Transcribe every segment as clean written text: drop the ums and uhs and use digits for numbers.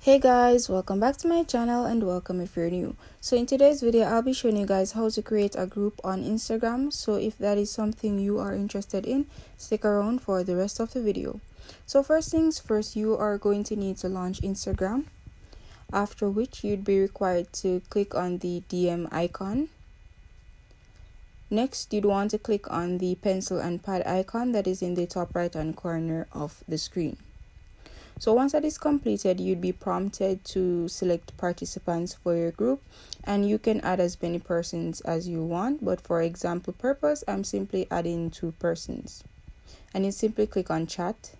Hey guys, welcome back to my channel and welcome if you're new. So in today's video, I'll be showing you guys how to create a group on Instagram. So if that is something you are interested in, stick around for the rest of the video. So first things first, you are going to need to launch Instagram, after which you'd be required to click on the DM icon. Next, you'd want to click on the pencil and pad icon that is in the top right hand corner of the screen. So once that is completed, you'd be prompted to select participants for your group, and you can add as many persons as you want, but for example purpose, I'm simply adding 2 persons. And you simply click on chat,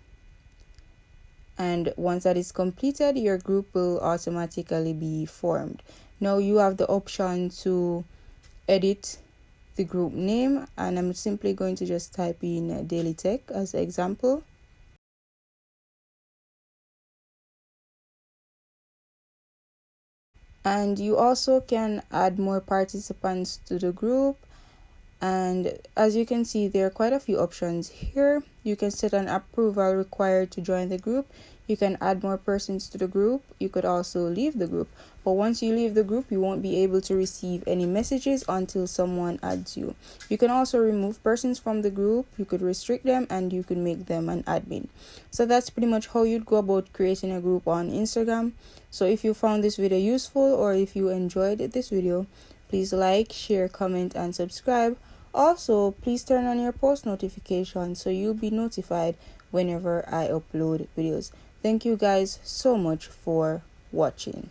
and once that is completed, your group will automatically be formed. Now you have the option to edit the group name, and I'm simply going to just type in daily tech as an example. And you also can add more participants to the group, and as you can see, there are quite a few options here. You can set an approval required to join the group. You can add more persons to the group. You could also leave the group, but once you leave the group, you won't be able to receive any messages until someone adds you. You can also remove persons from the group. You could restrict them, and you could make them an admin. So that's pretty much how you'd go about creating a group on Instagram. So if you found this video useful, or if you enjoyed this video, please like, share, comment, and subscribe. Also, please turn on your post notifications so you'll be notified whenever I upload videos. Thank you guys so much for watching.